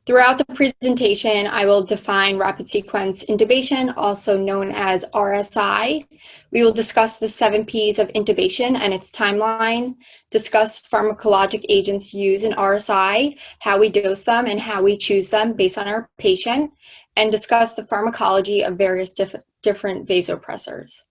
Throughout the presentation, I will define rapid sequence intubation, also known as RSI. We will discuss the 7 Ps of intubation and its timeline, discuss pharmacologic agents used in RSI, how we dose them, and how we choose them based on our patient, and discuss the pharmacology of various different vasopressors.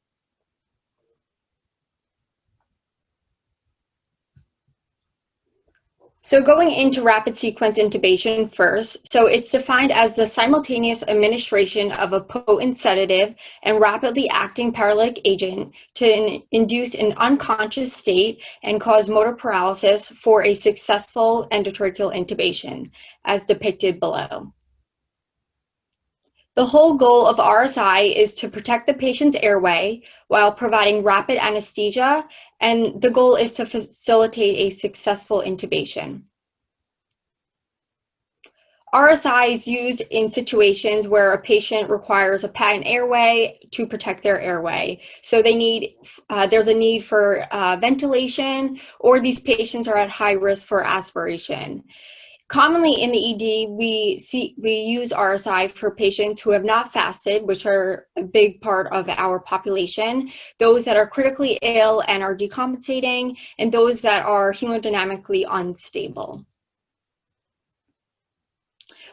So going into rapid sequence intubation first, so it's defined as the simultaneous administration of a potent sedative and rapidly acting paralytic agent to induce an unconscious state and cause motor paralysis for a successful endotracheal intubation, as depicted below. The whole goal of RSI is to protect the patient's airway while providing rapid anesthesia, and the goal is to facilitate a successful intubation. RSI is used in situations where a patient requires a patent airway to protect their airway. So there's a need for ventilation, or these patients are at high risk for aspiration. Commonly in the ED, we use RSI for patients who have not fasted, which are a big part of our population, those that are critically ill and are decompensating, and those that are hemodynamically unstable.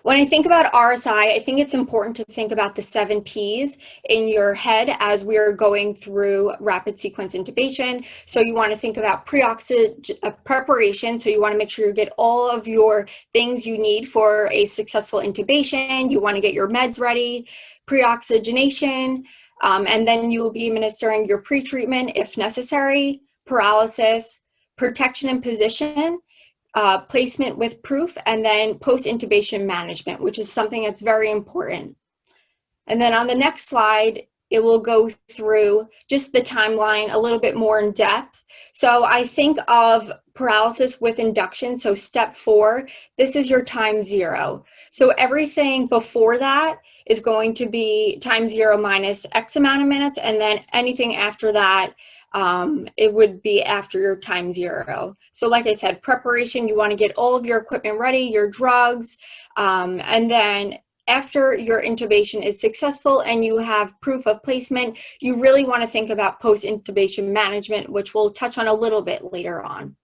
When I think about RSI, I think it's important to think about the 7 Ps in your head as we are going through rapid sequence intubation. So you want to think about preparation. So you want to make sure you get all of your things you need for a successful intubation. You want to get your meds ready, pre-oxygenation, and then you will be administering your pre-treatment if necessary, paralysis, protection and position, placement with proof, and then post-intubation management, which is something that's very important. And then on the next slide, it will go through just the timeline a little bit more in depth. So I think of paralysis with induction. So step 4, this is your time 0. So everything before that is going to be time 0 minus X amount of minutes, and then anything after that it would be after your time 0. So like I said, preparation, you want to get all of your equipment ready, your drugs, and then after your intubation is successful and you have proof of placement, you really want to think about post-intubation management, which we'll touch on a little bit later on.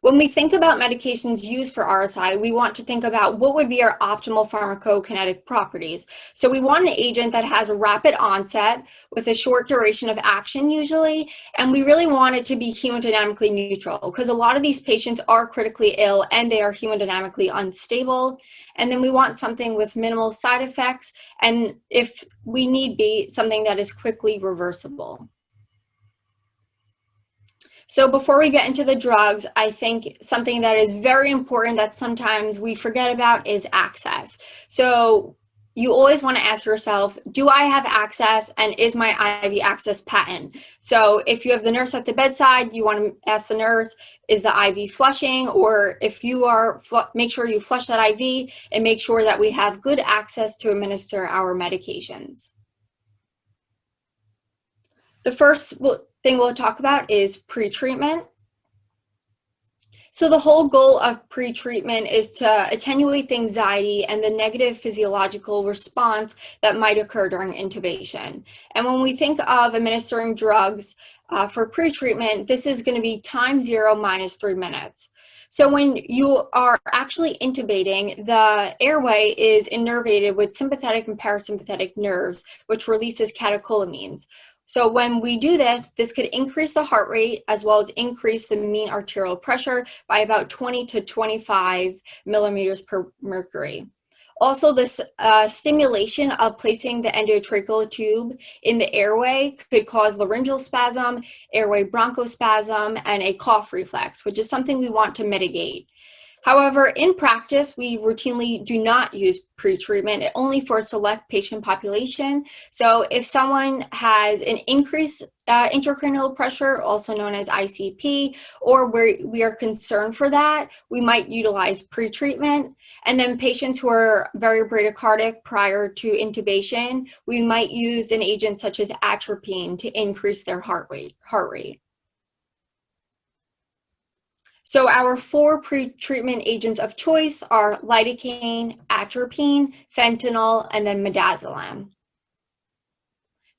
When we think about medications used for RSI, we want to think about what would be our optimal pharmacokinetic properties. So we want an agent that has a rapid onset with a short duration of action usually, and we really want it to be hemodynamically neutral because a lot of these patients are critically ill and they are hemodynamically unstable. And then we want something with minimal side effects, and if we need be, something that is quickly reversible. So before we get into the drugs, I think something that is very important that sometimes we forget about is access. So you always want to ask yourself, do I have access, and is my IV access patent? So if you have the nurse at the bedside, you want to ask the nurse, is the IV flushing? Or if you are, make sure you flush that IV and make sure that we have good access to administer our medications. The first thing we'll talk about is pre-treatment. So the whole goal of pre-treatment is to attenuate the anxiety and the negative physiological response that might occur during intubation. And when we think of administering drugs for pre-treatment, this is going to be time 0 minus 3 minutes. So when you are actually intubating, the airway is innervated with sympathetic and parasympathetic nerves, which releases catecholamines. So when we do this, this could increase the heart rate as well as increase the mean arterial pressure by about 20 to 25 millimeters per mercury. Also, this stimulation of placing the endotracheal tube in the airway could cause laryngeal spasm, airway bronchospasm, and a cough reflex, which is something we want to mitigate. However, in practice, we routinely do not use pre-treatment, only for a select patient population. So if someone has an increased intracranial pressure, also known as ICP, or we are concerned for that, we might utilize pre-treatment. And then patients who are very bradycardic prior to intubation, we might use an agent such as atropine to increase their heart rate. So our 4 pre-treatment agents of choice are lidocaine, atropine, fentanyl, and then midazolam.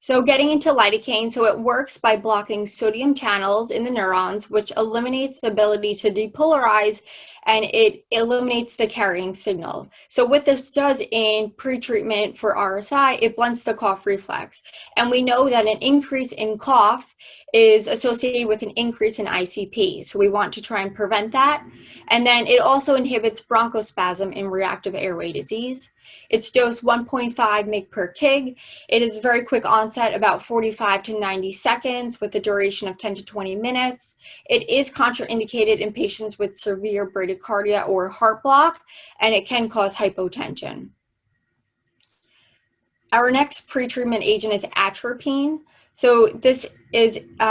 So getting into lidocaine, so it works by blocking sodium channels in the neurons, which eliminates the ability to depolarize, and it eliminates the carrying signal. So what this does in pre-treatment for RSI, it blunts the cough reflex. And we know that an increase in cough is associated with an increase in ICP. So we want to try and prevent that. And then it also inhibits bronchospasm in reactive airway disease. It's dose 1.5 mg per kg. It is very quick onset, about 45 to 90 seconds with a duration of 10 to 20 minutes. It is contraindicated in patients with severe bradycardia or heart block, and it can cause hypotension. Our next pre-treatment agent is atropine. So this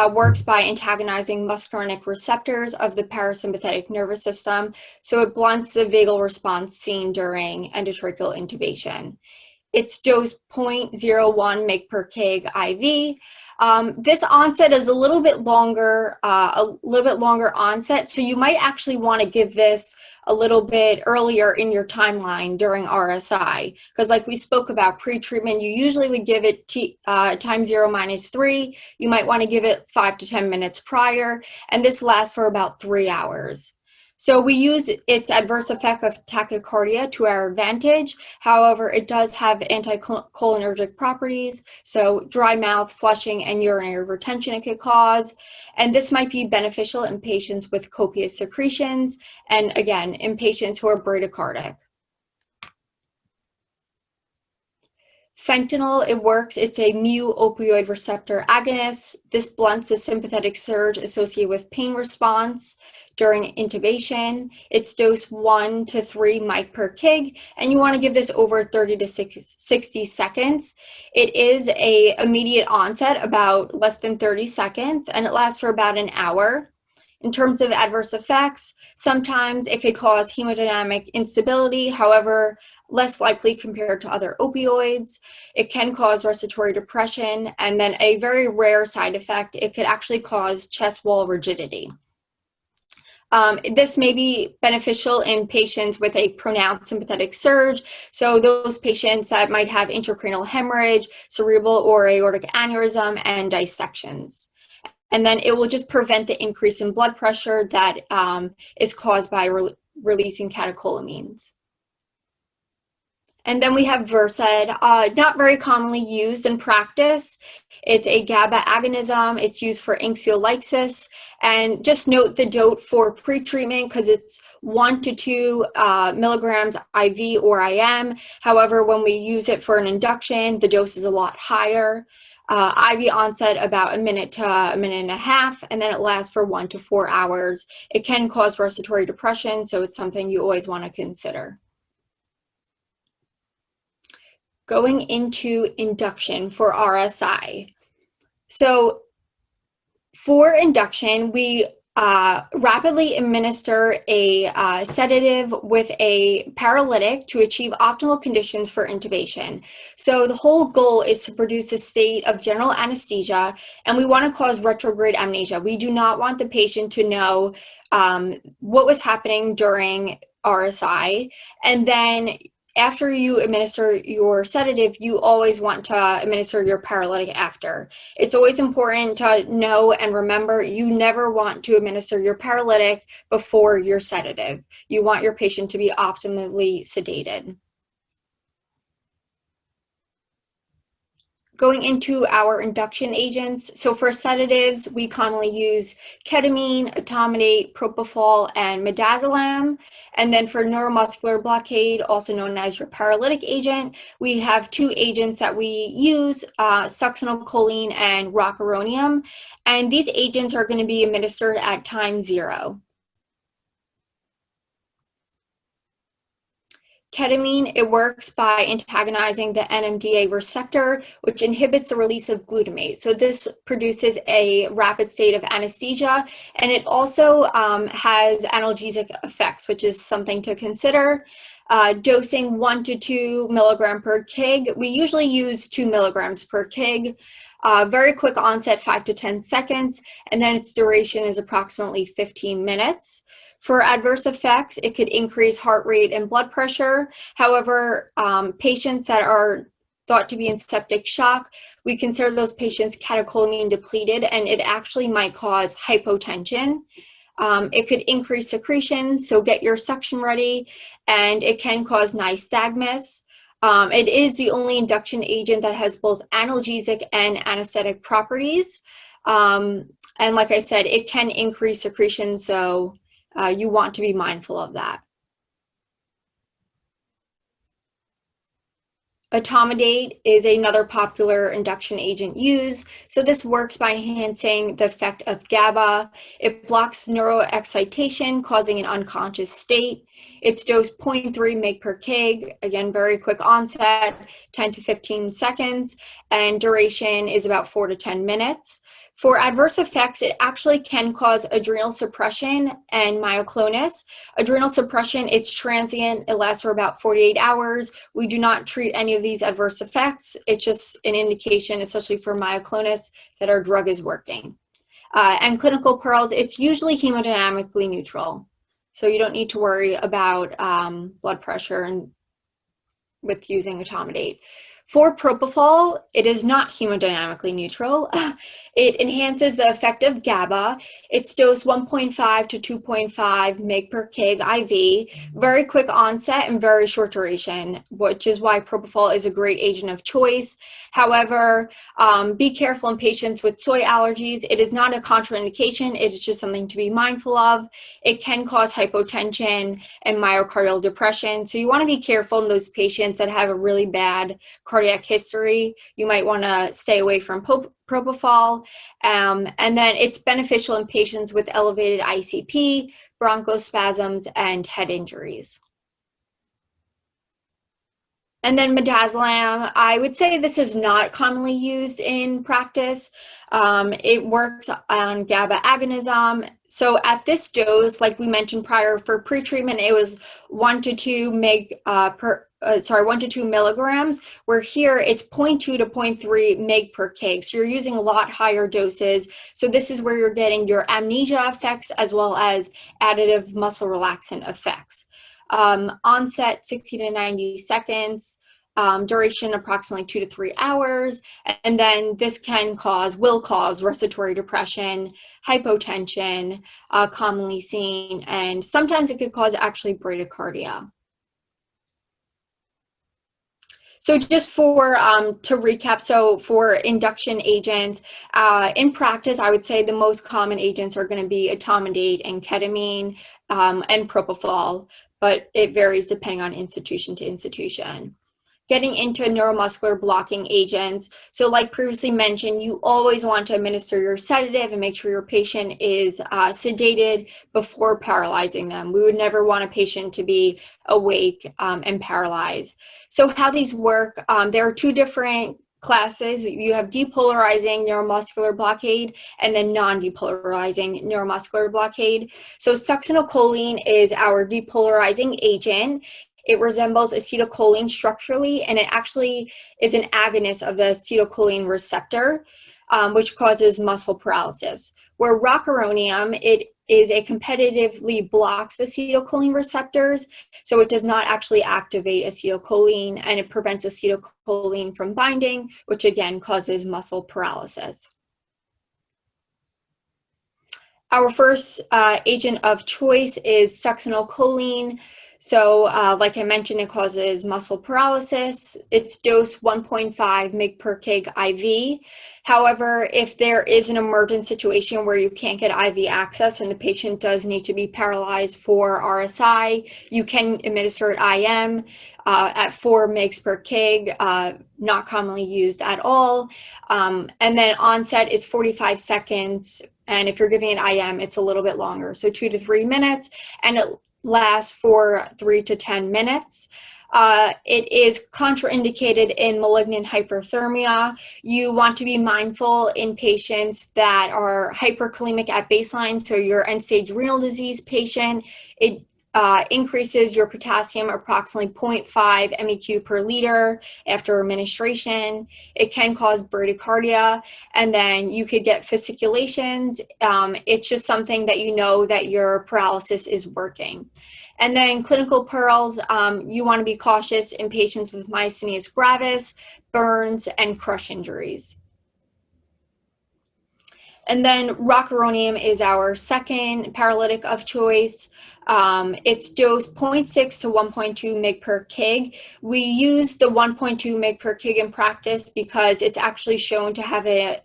works by antagonizing muscarinic receptors of the parasympathetic nervous system. So it blunts the vagal response seen during endotracheal intubation. It's dose 0.01 mg per kg IV. This onset is a little bit longer onset, so you might actually want to give this a little bit earlier in your timeline during RSI, because like we spoke about pre-treatment, you usually would give it time 0 - 3. You might want to give it 5 to 10 minutes prior, and this lasts for about 3 hours. So we use its adverse effect of tachycardia to our advantage. However, it does have anticholinergic properties, so dry mouth, flushing, and urinary retention it could cause. And this might be beneficial in patients with copious secretions, and again, in patients who are bradycardic. Fentanyl, it works. It's a mu opioid receptor agonist. This blunts the sympathetic surge associated with pain response during intubation. It's dose 1 to 3 mg per kg, and you want to give this over 30 to 60 seconds. It is a immediate onset, about less than 30 seconds, and it lasts for about an hour. In terms of adverse effects, sometimes it could cause hemodynamic instability, however, less likely compared to other opioids. It can cause respiratory depression, and then a very rare side effect, it could actually cause chest wall rigidity. This may be beneficial in patients with a pronounced sympathetic surge. So those patients that might have intracranial hemorrhage, cerebral or aortic aneurysm, and dissections. And then it will just prevent the increase in blood pressure that is caused by releasing catecholamines. And then we have Versed, not very commonly used in practice. It's a GABA agonism. It's used for anxiolysis. And just note the dose for pre-treatment because it's 1 to 2 milligrams IV or IM. However, when we use it for an induction, the dose is a lot higher. IV onset about a minute to a minute and a half, and then it lasts for 1 to 4 hours. It can cause respiratory depression, so it's something you always want to consider. Going into induction for RSI. So for induction, we rapidly administer a sedative with a paralytic to achieve optimal conditions for intubation. So the whole goal is to produce a state of general anesthesia, and we want to cause retrograde amnesia. We do not want the patient to know what was happening during RSI, and then after you administer your sedative, you always want to administer your paralytic after. It's always important to know and remember you never want to administer your paralytic before your sedative. You want your patient to be optimally sedated. Going into our induction agents, so for sedatives, we commonly use ketamine, etomidate, propofol, and midazolam. And then for neuromuscular blockade, also known as your paralytic agent, we have 2 agents that we use, succinylcholine and rocuronium. And these agents are going to be administered at time 0. Ketamine, it works by antagonizing the NMDA receptor, which inhibits the release of glutamate. So this produces a rapid state of anesthesia, and it also has analgesic effects, which is something to consider. Dosing 1 to 2 milligram per kg. We usually use 2 milligrams per kg. Very quick onset, 5 to 10 seconds, and then its duration is approximately 15 minutes. For adverse effects, it could increase heart rate and blood pressure. However, patients that are thought to be in septic shock, we consider those patients catecholamine depleted, and it actually might cause hypotension. It could increase secretion, so get your suction ready, and it can cause nystagmus. It is the only induction agent that has both analgesic and anesthetic properties. And like I said, it can increase secretion, so you want to be mindful of that. Etomidate is another popular induction agent used. So this works by enhancing the effect of GABA. It blocks neuroexcitation, causing an unconscious state. It's dose 0.3 mg per kg. Again, very quick onset, 10 to 15 seconds, and duration is about 4 to 10 minutes. For adverse effects, it actually can cause adrenal suppression and myoclonus. Adrenal suppression, it's transient. It lasts for about 48 hours. We do not treat any of these adverse effects. It's just an indication, especially for myoclonus, that our drug is working. And clinical pearls, it's usually hemodynamically neutral. So you don't need to worry about blood pressure and with using etomidate. For propofol, it is not hemodynamically neutral. It enhances the effect of GABA. It's dose 1.5 to 2.5 mg per kg IV, very quick onset and very short duration, which is why propofol is a great agent of choice. However, be careful in patients with soy allergies. It is not a contraindication. It is just something to be mindful of. It can cause hypotension and myocardial depression. So you want to be careful in those patients that have a really bad cardiac history. You might want to stay away from propofol. And then it's beneficial in patients with elevated ICP, bronchospasms, and head injuries. And then midazolam, I would say this is not commonly used in practice. It works on GABA agonism. So at this dose, like we mentioned prior, for pretreatment, it was 1 to 2 milligrams, where here it's 0.2 to 0.3 mg per kg. So you're using a lot higher doses. So this is where you're getting your amnesia effects as well as additive muscle relaxant effects. Onset 60 to 90 seconds, duration approximately 2 to 3 hours, and then this will cause respiratory depression, hypotension, commonly seen, and sometimes it could cause actually bradycardia. So just for to recap, so for induction agents, in practice, I would say the most common agents are going to be etomidate and ketamine and propofol, but it varies depending on institution to institution. Getting into neuromuscular blocking agents. So like previously mentioned, you always want to administer your sedative and make sure your patient is sedated before paralyzing them. We would never want a patient to be awake and paralyzed. So how these work, there are two different classes. You have depolarizing neuromuscular blockade and then non-depolarizing neuromuscular blockade. So succinylcholine is our depolarizing agent. It resembles acetylcholine structurally, and it actually is an agonist of the acetylcholine receptor, which causes muscle paralysis. Where rocuronium, it competitively blocks acetylcholine receptors, so it does not actually activate acetylcholine, and it prevents acetylcholine from binding, which again causes muscle paralysis. Our first agent of choice is succinylcholine. So like I mentioned, it causes muscle paralysis. It's dose 1.5 mg per kg IV. However, if there is an emergent situation where you can't get IV access and the patient does need to be paralyzed for RSI, you can administer it IM at 4 mg per kg, not commonly used at all. And then onset is 45 seconds. And if you're giving it IM, it's a little bit longer, so 2 to 3 minutes, and it lasts for 3 to 10 minutes. It is contraindicated in malignant hyperthermia. You want to be mindful in patients that are hyperkalemic at baseline, so your end-stage renal disease patient. It increases your potassium approximately 0.5 MEq per liter after administration. It can cause bradycardia, and then you could get fasciculations. It's just something that you know that your paralysis is working. And then clinical pearls, you want to be cautious in patients with myasthenia gravis, burns, and crush injuries. And then rocuronium is our second paralytic of choice. It's dose 0.6 to 1.2 mg per kg. We use the 1.2 mg per kg in practice because it's actually shown to have a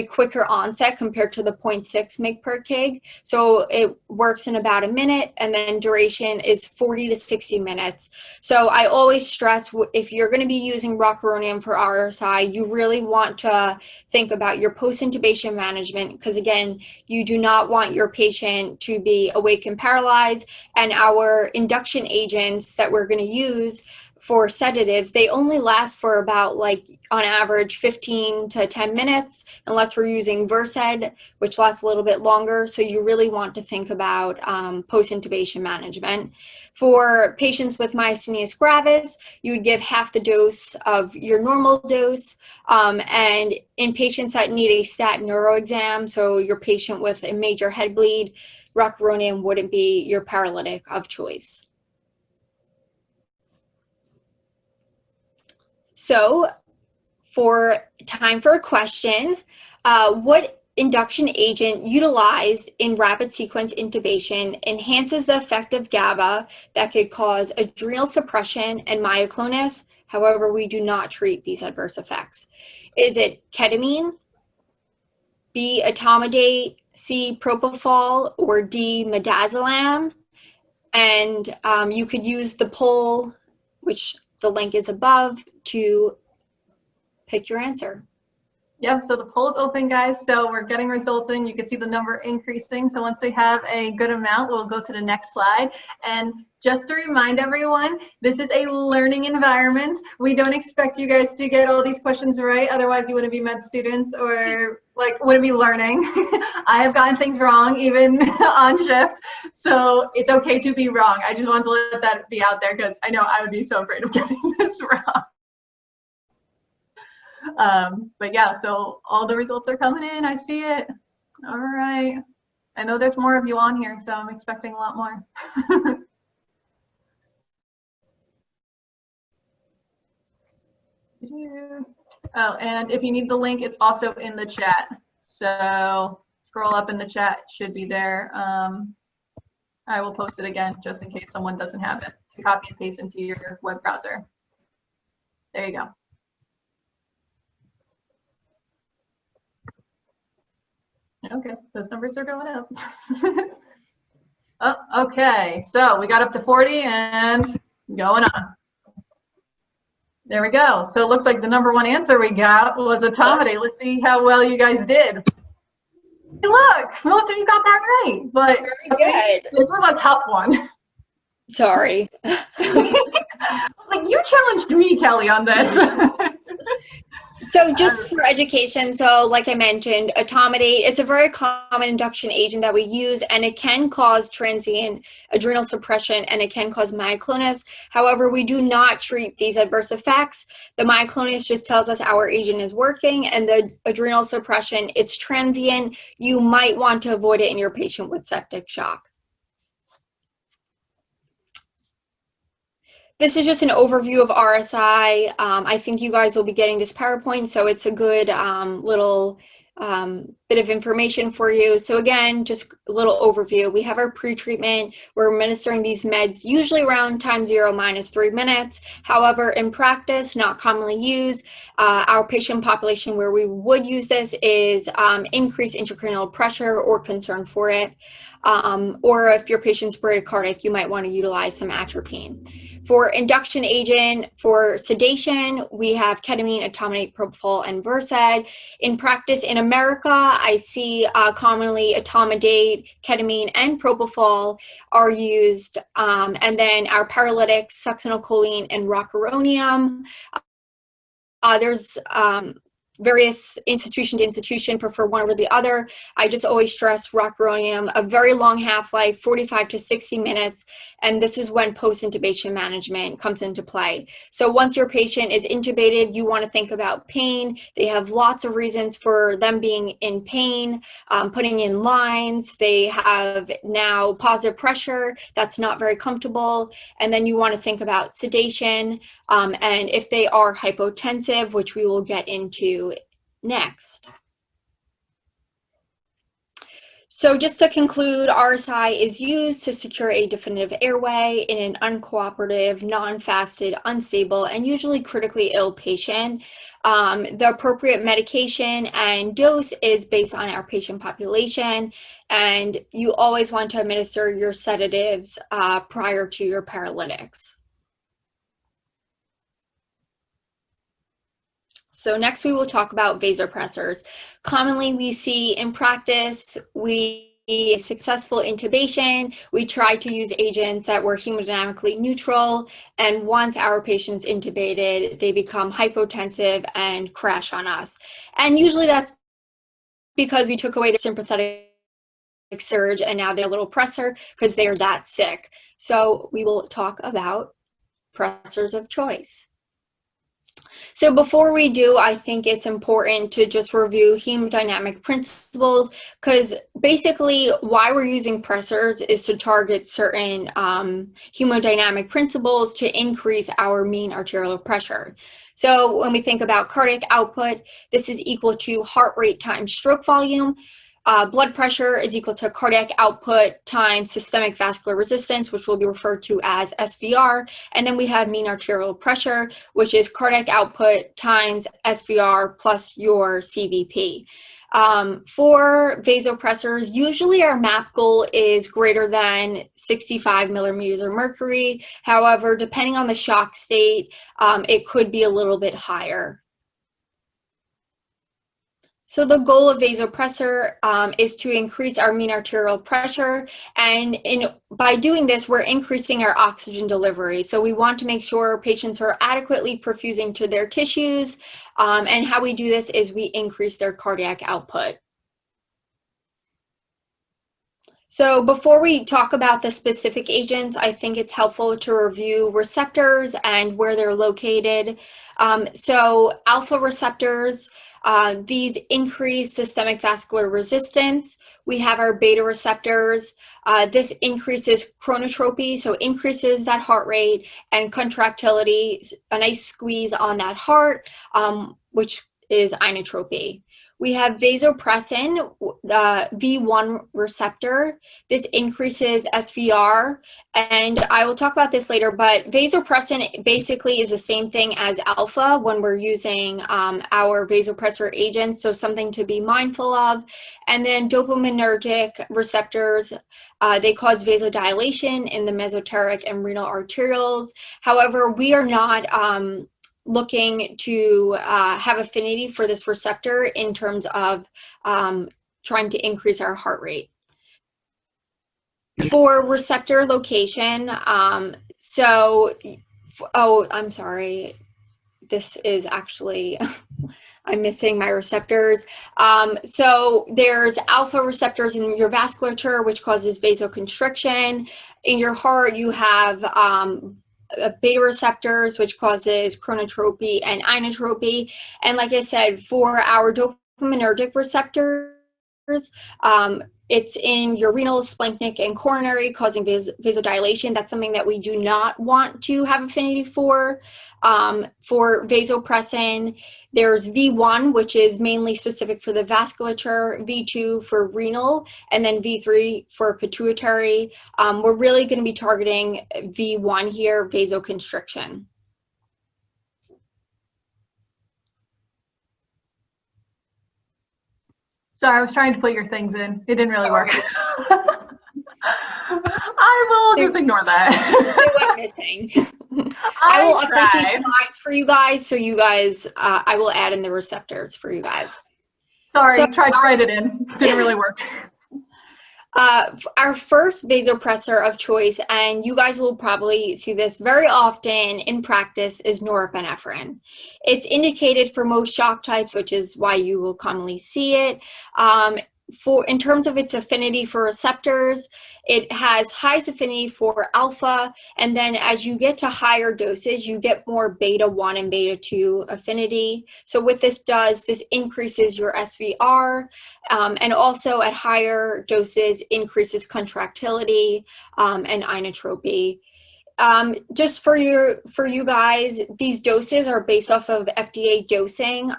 quicker onset compared to the 0.6 mg per kg. So it works in about a minute, and then duration is 40 to 60 minutes. So I always stress, if you're going to be using rocuronium for RSI, you really want to think about your post-intubation management, because again, you do not want your patient to be awake and paralyzed. And our induction agents that we're going to use for sedatives, they only last for about, like, on average 15 to 10 minutes, unless we're using Versed, which lasts a little bit longer. So you really want to think about post-intubation management. For patients with myasthenia gravis, you would give half the dose of your normal dose. And in patients that need a stat neuro exam, so your patient with a major head bleed, rocuronium wouldn't be your paralytic of choice. So for time for a question, what induction agent utilized in rapid sequence intubation enhances the effect of GABA that could cause adrenal suppression and myoclonus? However, we do not treat these adverse effects. Is it ketamine, B, etomidate, C, propofol, or D, midazolam? And you could use the poll, which the link is above, to pick your answer. Yep, so the poll is open, guys. So we're getting results in. You can see the number increasing. So once we have a good amount, we'll go to the next slide. And just to remind everyone, this is a learning environment. We don't expect you guys to get all these questions right. Otherwise, you wouldn't be med students or like wouldn't be learning. I have gotten things wrong even on shift. So it's okay to be wrong. I just want to let that be out there because I know I would be so afraid of getting this wrong. But yeah, so all the results are coming in. I see it. All right. I know there's more of you on here, so I'm expecting a lot more. Oh, and if you need the link, it's also in the chat. So scroll up in the chat, it should be there. I will post it again just in case someone doesn't have it. Copy and paste into your web browser. There you go. Okay, those numbers are going up. Oh, okay, so we got up to 40 and going on. There we go. So it looks like the #1 answer we got was etomidate. Let's see how well you guys did. Hey, look, most of you got that right, but Very good. This was a tough one. Sorry. Like, you challenged me, Kelly, on this. So just for education, so like I mentioned, etomidate, it's a very common induction agent that we use, and it can cause transient adrenal suppression and it can cause myoclonus. However, we do not treat these adverse effects. The myoclonus just tells us our agent is working, and the adrenal suppression, it's transient. You might want to avoid it in your patient with septic shock. This is just an overview of RSI. I think you guys will be getting this PowerPoint, so it's a good little bit of information for you. So again, just a little overview. We have our pre-treatment. We're administering these meds usually around time 0 - 3 minutes. However, in practice, not commonly used. Our patient population where we would use this is increased intracranial pressure or concern for it. Or if your patient's bradycardic, you might want to utilize some atropine. For induction agent, for sedation, we have ketamine, etomidate, propofol, and Versed. In practice in America, I see commonly etomidate, ketamine, and propofol are used. And then our paralytics, succinylcholine, and rocuronium. There's various institution to institution prefer one over the other. I just always stress rocuronium, a very long half-life, 45 to 60 minutes, and this is when post-intubation management comes into play. So once your patient is intubated, you want to think about pain. They have lots of reasons for them being in pain, putting in lines. They have now positive pressure that's not very comfortable, and then you want to think about sedation, and if they are hypotensive, which we will get into next. So just to conclude, RSI is used to secure a definitive airway in an uncooperative, non-fasted, unstable, and usually critically ill patient. The appropriate medication and dose is based on our patient population, and you always want to administer your sedatives prior to your paralytics. So next we will talk about vasopressors. Commonly we see in practice, successful intubation, we try to use agents that were hemodynamically neutral, and once our patient's intubated, they become hypotensive and crash on us. And usually that's because we took away the sympathetic surge and now they're a little pressor because they're that sick. So we will talk about pressors of choice. So before we do, I think it's important to just review hemodynamic principles, because basically why we're using pressors is to target certain hemodynamic principles to increase our mean arterial pressure. So when we think about cardiac output, this is equal to heart rate times stroke volume. Blood pressure is equal to cardiac output times systemic vascular resistance, which will be referred to as SVR. And then we have mean arterial pressure, which is cardiac output times SVR plus your CVP. For vasopressors, usually our MAP goal is greater than 65 millimeters of mercury. However, depending on the shock state, it could be a little bit higher. So the goal of vasopressor is to increase our mean arterial pressure, and by doing this, we're increasing our oxygen delivery. So we want to make sure patients are adequately perfusing to their tissues, and how we do this is we increase their cardiac output. So before we talk about the specific agents, I think it's helpful to review receptors and where they're located. So alpha receptors, these increase systemic vascular resistance. We have our beta receptors. This increases chronotropy, so increases that heart rate, and contractility, a nice squeeze on that heart, which is inotropy. We have vasopressin, the V1 receptor. This increases SVR, and I will talk about this later, but vasopressin basically is the same thing as alpha when we're using our vasopressor agents, so something to be mindful of. And then dopaminergic receptors, they cause vasodilation in the mesenteric and renal arterioles. However, we are not looking to have affinity for this receptor in terms of trying to increase our heart rate. For receptor location, I'm sorry, this is actually, I'm missing my receptors. So there's alpha receptors in your vasculature, which causes vasoconstriction. In your heart, you have beta receptors, which causes chronotropy and inotropy. And like I said, for our dopaminergic receptors, it's in your renal, splanchnic, and coronary, causing vasodilation. That's something that we do not want to have affinity for. For vasopressin, there's V1, which is mainly specific for the vasculature, V2 for renal, and then V3 for pituitary. We're really going to be targeting V1 here, vasoconstriction. Sorry, I was trying to put your things in. It didn't really work. I will just ignore that. It went missing. I will update these slides for you guys, so you guys, I will add in the receptors for you guys. Sorry, So, tried to write it in. Didn't really work. Our first vasopressor of choice, and you guys will probably see this very often in practice, is norepinephrine. It's indicated for most shock types, which is why you will commonly see it. In terms of its affinity for receptors, it has highest affinity for alpha, and then as you get to higher doses, you get more beta 1 and beta 2 affinity. So what this does, this increases your SVR, and also at higher doses increases contractility and inotropy. Just for you guys, these doses are based off of FDA dosing.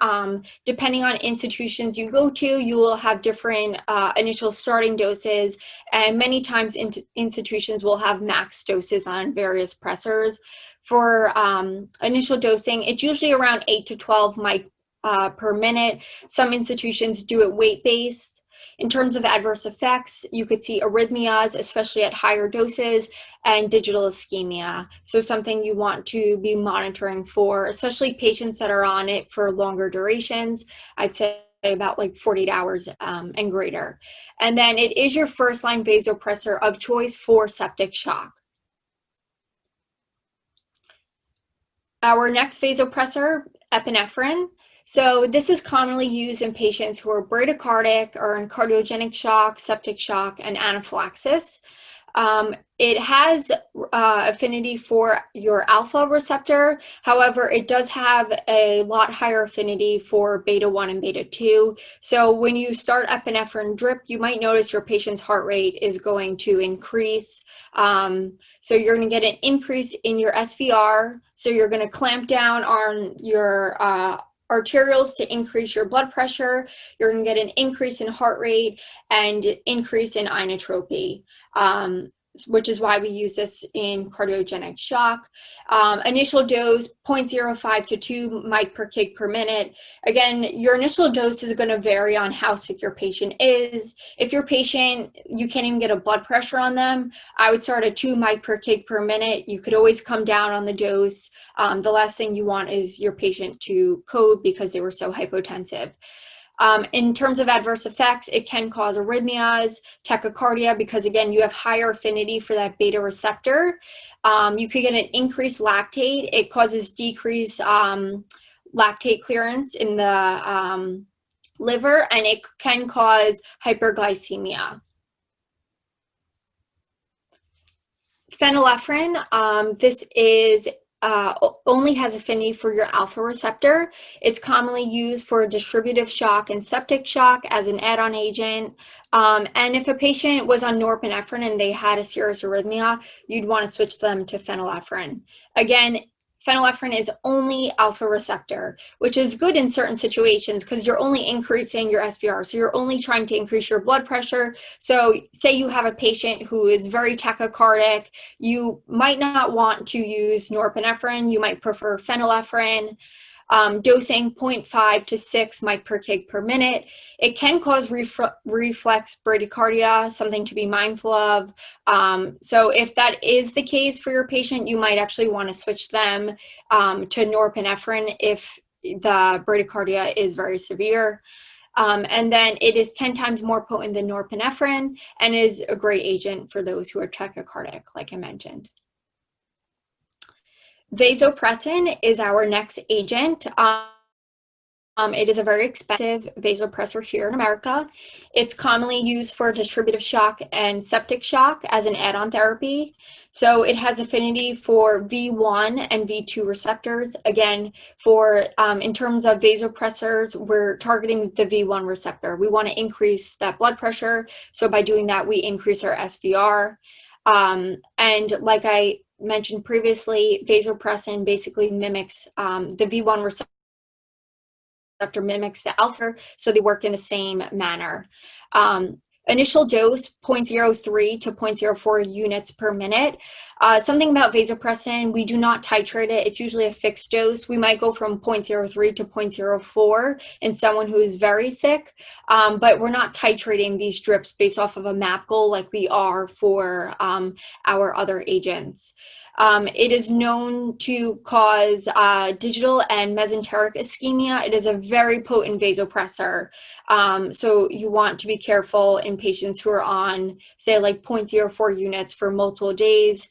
Depending on institutions you go to, you will have different initial starting doses, and many times institutions will have max doses on various pressors. For initial dosing, it's usually around 8 to 12 mic per minute. Some institutions do it weight-based. In terms of adverse effects, you could see arrhythmias, especially at higher doses, and digital ischemia. So something you want to be monitoring for, especially patients that are on it for longer durations. I'd say about like 48 hours and greater. And then it is your first line vasopressor of choice for septic shock. Our next vasopressor, epinephrine. So this is commonly used in patients who are bradycardic or in cardiogenic shock, septic shock, and anaphylaxis. It has affinity for your alpha receptor. However, it does have a lot higher affinity for beta 1 and beta 2. So when you start epinephrine drip, you might notice your patient's heart rate is going to increase. So you're going to get an increase in your SVR. So you're going to clamp down on your arterioles to increase your blood pressure. You're going to get an increase in heart rate and increase in inotropy, which is why we use this in cardiogenic shock. Initial dose, 0.05 to 2 mic per kg per minute. Again, your initial dose is going to vary on how sick your patient is. If your patient, you can't even get a blood pressure on them, I would start at 2 mic per kg per minute. You could always come down on the dose. The last thing you want is your patient to code because they were so hypotensive. In terms of adverse effects, it can cause arrhythmias, tachycardia, because again, you have higher affinity for that beta receptor. You could get an increased lactate. It causes decreased lactate clearance in the liver, and it can cause hyperglycemia. Phenylephrine, this is only has affinity for your alpha receptor. It's commonly used for distributive shock and septic shock as an add-on agent. And if a patient was on norepinephrine and they had a serious arrhythmia, you'd want to switch them to phenylephrine. Again, phenylephrine is only alpha receptor, which is good in certain situations because you're only increasing your SVR. So you're only trying to increase your blood pressure. So say you have a patient who is very tachycardic, you might not want to use norepinephrine. You might prefer phenylephrine. Dosing 0.5 to 6 mic per kg per minute. It can cause reflex bradycardia, something to be mindful of. So if that is the case for your patient, you might actually want to switch them to norepinephrine if the bradycardia is very severe. And then it is 10 times more potent than norepinephrine and is a great agent for those who are tachycardic, like I mentioned. Vasopressin is our next agent. It is a very expensive vasopressor here in America. It's commonly used for distributive shock and septic shock as an add-on therapy. So it has affinity for V1 and V2 receptors. Again, for in terms of vasopressors, we're targeting the V1 receptor. We want to increase that blood pressure. So by doing that, we increase our SVR. And like I mentioned previously, vasopressin basically mimics the V1 receptor mimics the alpha, so they work in the same manner. Initial dose 0.03 to 0.04 units per minute. Something about vasopressin, we do not titrate it. It's usually a fixed dose. We might go from 0.03 to 0.04 in someone who is very sick, but we're not titrating these drips based off of a MAP goal like we are for our other agents. It is known to cause digital and mesenteric ischemia. It is a very potent vasopressor. So you want to be careful in patients who are on, say, like 0.04 units for multiple days.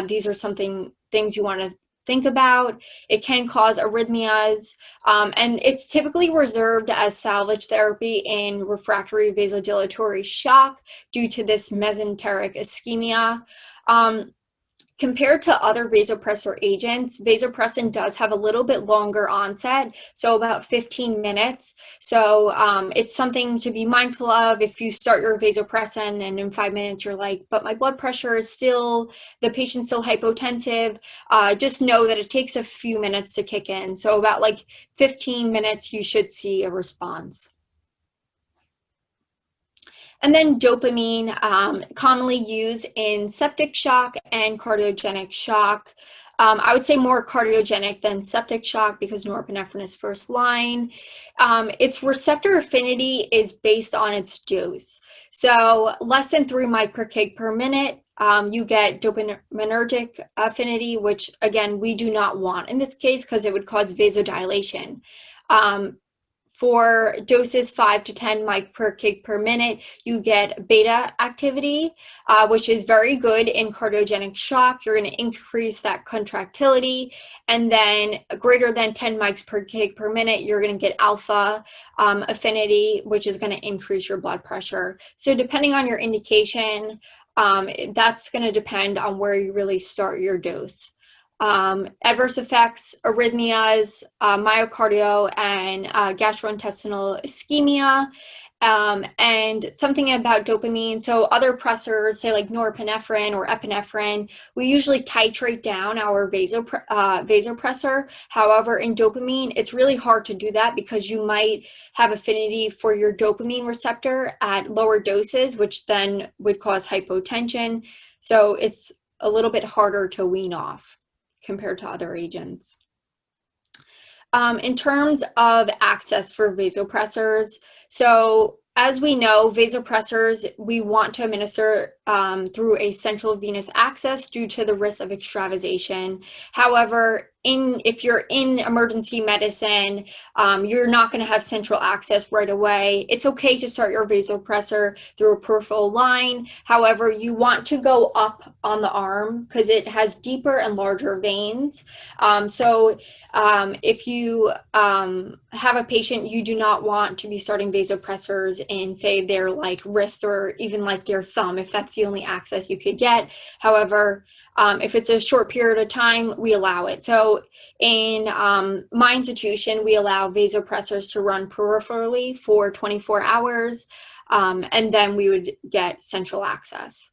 These are things you want to think about. It can cause arrhythmias, and it's typically reserved as salvage therapy in refractory vasodilatory shock due to this mesenteric ischemia. Compared to other vasopressor agents, vasopressin does have a little bit longer onset, so about 15 minutes. So it's something to be mindful of if you start your vasopressin and in 5 minutes you're like, but my blood pressure is still, the patient's still hypotensive. Just know that it takes a few minutes to kick in. So about like 15 minutes, you should see a response. And then dopamine, commonly used in septic shock and cardiogenic shock. I would say more cardiogenic than septic shock because norepinephrine is first line. Its receptor affinity is based on its dose. So less than 3 mic per kg per minute, you get dopaminergic affinity, which again, we do not want in this case because it would cause vasodilation. For doses 5 to 10 mic per kg per minute, you get beta activity, which is very good in cardiogenic shock. You're going to increase that contractility. And then greater than 10 mics per kg per minute, you're going to get alpha affinity, which is going to increase your blood pressure. So depending on your indication, that's going to depend on where you really start your dose. Adverse effects, arrhythmias, myocardial and gastrointestinal ischemia, and something about dopamine. So other pressors, say like norepinephrine or epinephrine, we usually titrate down our vasopressor. However, in dopamine, it's really hard to do that because you might have affinity for your dopamine receptor at lower doses, which then would cause hypotension. So it's a little bit harder to wean off compared to other agents. In terms of access for vasopressors, so as we know, vasopressors, we want to administer through a central venous access due to the risk of extravasation. However, if you're in emergency medicine, you're not going to have central access right away. It's okay to start your vasopressor through a peripheral line. However, you want to go up on the arm because it has deeper and larger veins. If you have a patient, you do not want to be starting vasopressors in, say, their like wrist or even like their thumb, if that's the only access you could get. However, if it's a short period of time, we allow it. So in my institution, we allow vasopressors to run peripherally for 24 hours, and then we would get central access.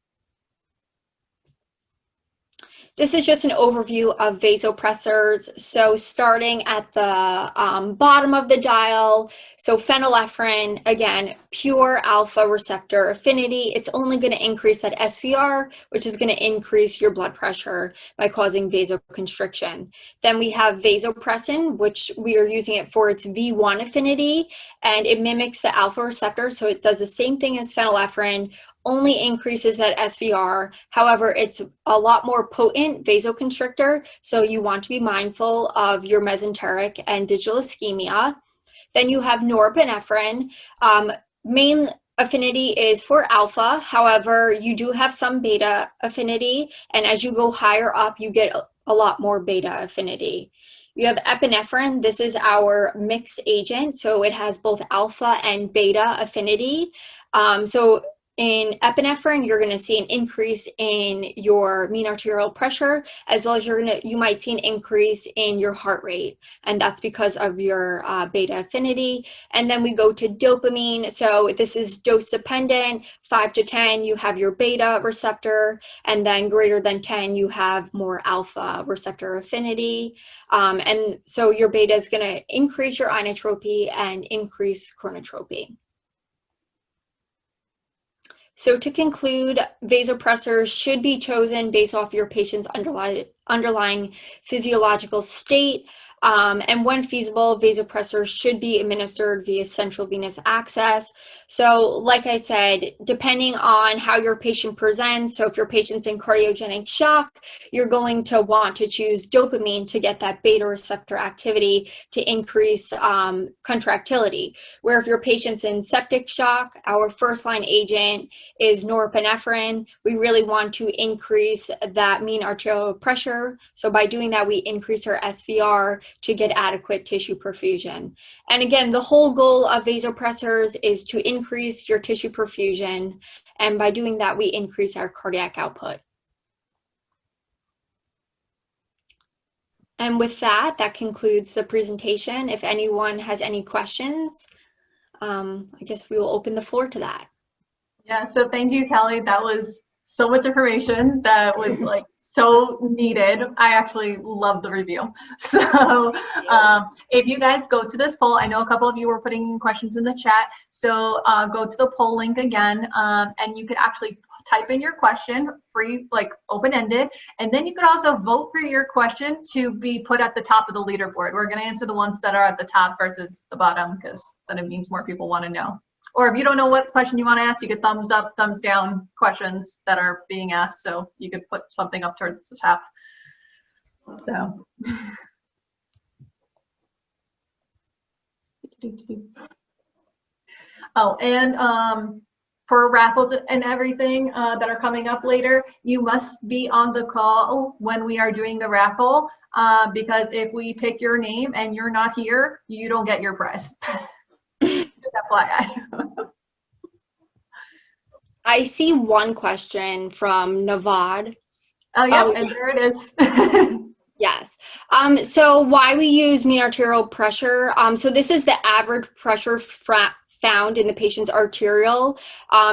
This is just an overview of vasopressors. So starting at the bottom of the dial, so phenylephrine, again, pure alpha receptor affinity. It's only going to increase that SVR, which is going to increase your blood pressure by causing vasoconstriction. Then we have vasopressin, which we are using it for its V1 affinity, and it mimics the alpha receptor. So it does the same thing as phenylephrine, only increases that SVR. However, it's a lot more potent vasoconstrictor, so you want to be mindful of your mesenteric and digital ischemia. Then you have norepinephrine. Main affinity is for alpha. However, you do have some beta affinity, and as you go higher up, you get a lot more beta affinity. You have epinephrine. This is our mixed agent, so it has both alpha and beta affinity. In epinephrine, you're going to see an increase in your mean arterial pressure, as well as you might see an increase in your heart rate, and that's because of your beta affinity. And then we go to dopamine. So this is dose dependent. 5 to 10, you have your beta receptor, and then greater than 10, you have more alpha receptor affinity. And so your beta is going to increase your inotropy and increase chronotropy. So to conclude, vasopressors should be chosen based off your patient's underlying physiological state. And when feasible, vasopressors should be administered via central venous access. So like I said, depending on how your patient presents, so if your patient's in cardiogenic shock, you're going to want to choose dopamine to get that beta receptor activity to increase contractility. Where if your patient's in septic shock, our first line agent is norepinephrine. We really want to increase that mean arterial pressure. So by doing that, we increase our SVR to get adequate tissue perfusion. And again, the whole goal of vasopressors is to increase your tissue perfusion. And by doing that, we increase our cardiac output. And with that, that concludes the presentation. If anyone has any questions, I guess we will open the floor to that. Yeah, so thank you, Kelly. That was so much information that was like so needed. I actually love the review. So if you guys go to this poll, I know a couple of you were putting in questions in the chat. So go to the poll link again, and you could actually type in your question, free, like open-ended, and then you could also vote for your question to be put at the top of the leaderboard. We're going to answer the ones that are at the top versus the bottom, because then it means more people want to know. Or if you don't know what question you want to ask, you could thumbs up, thumbs down questions that are being asked. So you could put something up towards the top. So. Oh, and for raffles and everything that are coming up later, you must be on the call when we are doing the raffle, because if we pick your name and you're not here, you don't get your prize. Just FYI. I see one question from Navad. Oh, yeah, and there it is. Yes. So why we use mean arterial pressure. So this is the average pressure found in the patient's arterial.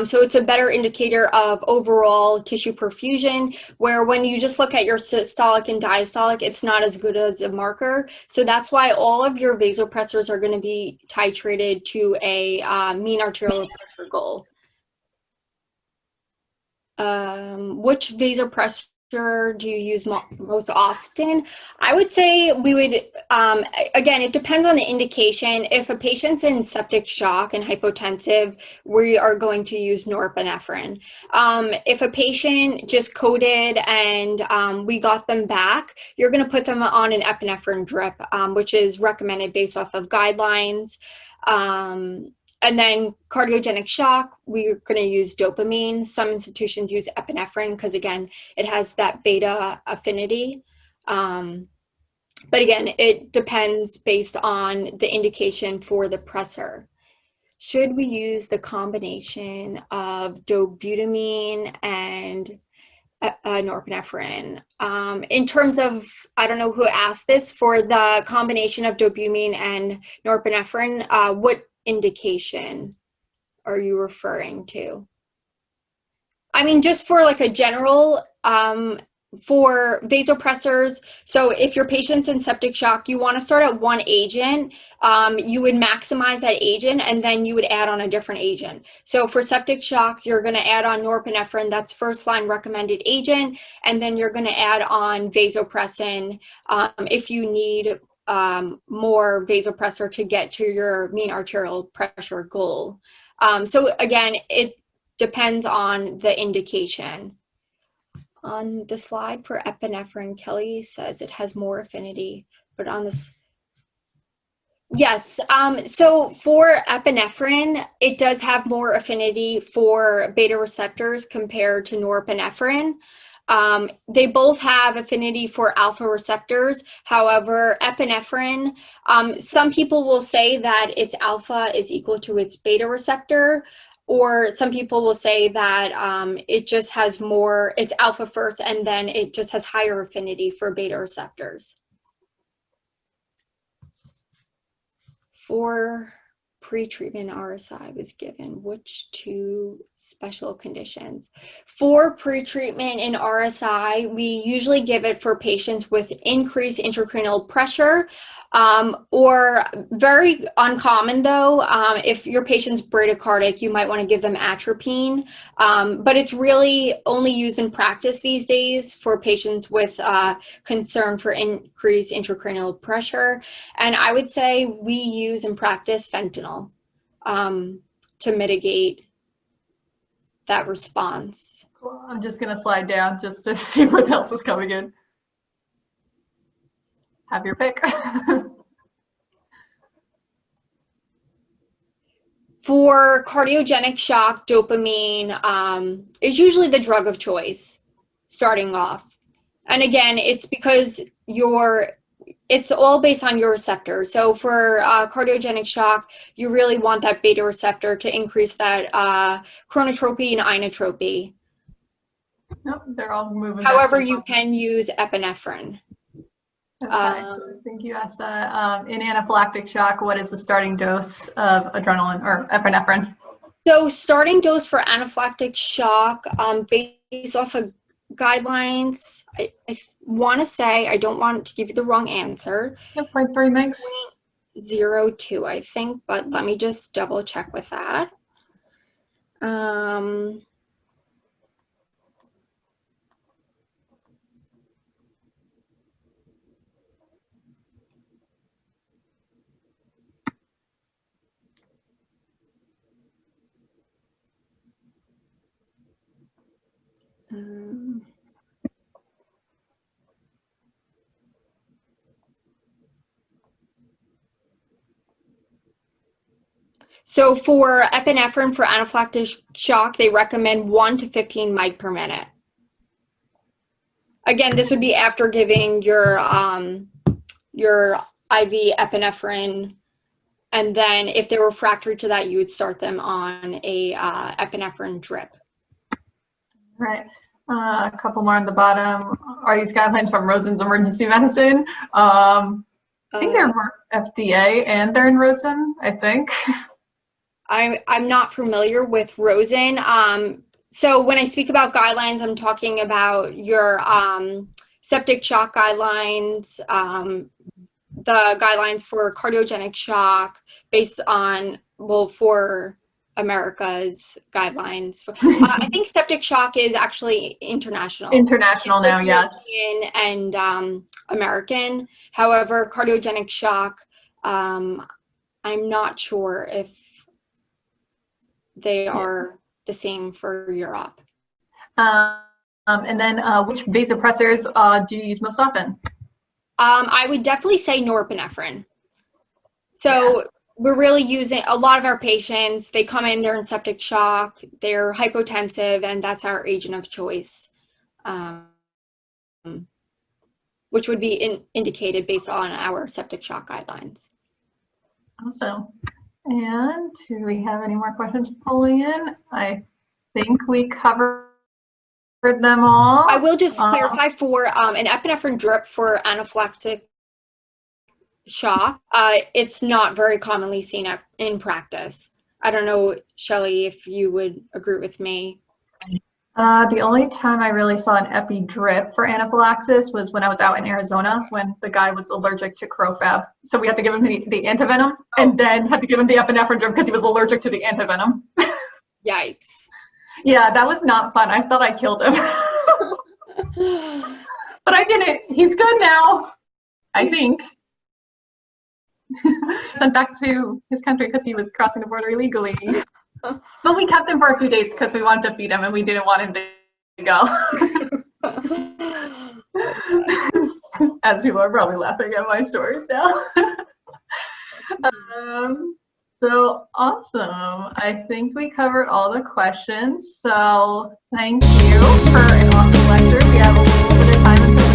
So it's a better indicator of overall tissue perfusion, where when you just look at your systolic and diastolic, it's not as good as a marker. So that's why all of your vasopressors are going to be titrated to a mean arterial pressure goal. Which vasopressor do you use most often? I would say we would, again, it depends on the indication. If a patient's in septic shock and hypotensive, we are going to use norepinephrine. If a patient just coded and we got them back, you're going to put them on an epinephrine drip, which is recommended based off of guidelines. And then cardiogenic shock, we're going to use dopamine. Some institutions use epinephrine because, again, it has that beta affinity. But again, it depends based on the indication for the pressor. Should we use the combination of dobutamine and norepinephrine? In terms of, I don't know who asked this, for the combination of dopamine and norepinephrine, what indication are you referring to? I mean, just for like a general, for vasopressors, so if your patient's in septic shock, you want to start at one agent. You would maximize that agent and then you would add on a different agent. So for septic shock, you're going to add on norepinephrine, that's first line recommended agent, and then you're going to add on vasopressin if you need more vasopressor to get to your mean arterial pressure goal. So again, it depends on the indication. On the slide for epinephrine, Kelly says it has more affinity, but on this, yes. So for epinephrine, it does have more affinity for beta receptors compared to norepinephrine. They both have affinity for alpha receptors. However, epinephrine, some people will say that its alpha is equal to its beta receptor, or some people will say that it just has more, it's alpha first, and then it just has higher affinity for beta receptors. For pre-treatment RSI was given? Which two special conditions? For pre-treatment in RSI, we usually give it for patients with increased intracranial pressure, or very uncommon though, if your patient's bradycardic, you might want to give them atropine, but it's really only used in practice these days for patients with concern for increased intracranial pressure. And I would say we use in practice fentanyl to mitigate that response. Cool. I'm just going to slide down just to see what else is coming in. Have your pick. For cardiogenic shock, dopamine is usually the drug of choice starting off. And again, it's because it's all based on your receptor. So for cardiogenic shock, you really want that beta receptor to increase that chronotropy and inotropy. Nope, they're all moving. However, you can use epinephrine. Okay, so I think you asked that. In anaphylactic shock, what is the starting dose of adrenaline or epinephrine? So starting dose for anaphylactic shock, based off of guidelines, I want to say, I don't want to give you the wrong answer. 0.3 mg. 0.02, I think, but let me just double check with that. So for epinephrine for anaphylactic shock, they recommend 1 to 15 mic per minute. Again, this would be after giving your IV epinephrine, and then if they were refractory to that, you would start them on a epinephrine drip. Right. A couple more on the bottom. Are these guidelines from Rosen's Emergency Medicine? I think they're FDA and they're in Rosen, I think. I'm not familiar with Rosen. So when I speak about guidelines, I'm talking about your septic shock guidelines, the guidelines for cardiogenic shock based on, well, for America's guidelines. I think septic shock is actually international. International now, yes. And American. However, cardiogenic shock, I'm not sure if they are the same for Europe. And then which vasopressors do you use most often? I would definitely say norepinephrine. So we're really using, a lot of our patients, they come in, they're in septic shock, they're hypotensive, and that's our agent of choice, which would be indicated based on our septic shock guidelines. Awesome. And do we have any more questions pulling in? I think we covered them all. I will just clarify for an epinephrine drip for anaphylactic shock, it's not very commonly seen in practice. I don't know, Shelly, if you would agree with me. The only time I really saw an epi drip for anaphylaxis was when I was out in Arizona when the guy was allergic to crofab. So we had to give him the antivenom and then had to give him the epinephrine drip because he was allergic to the antivenom. Yikes. Yeah, that was not fun. I thought I killed him. But I didn't. He's good now, I think. Sent back to his country because he was crossing the border illegally. But we kept him for a few days because we wanted to feed him and we didn't want him to go. As people are probably laughing at my stories now. So awesome. I think we covered all the questions. So thank you for an awesome lecture. We have a little bit of time until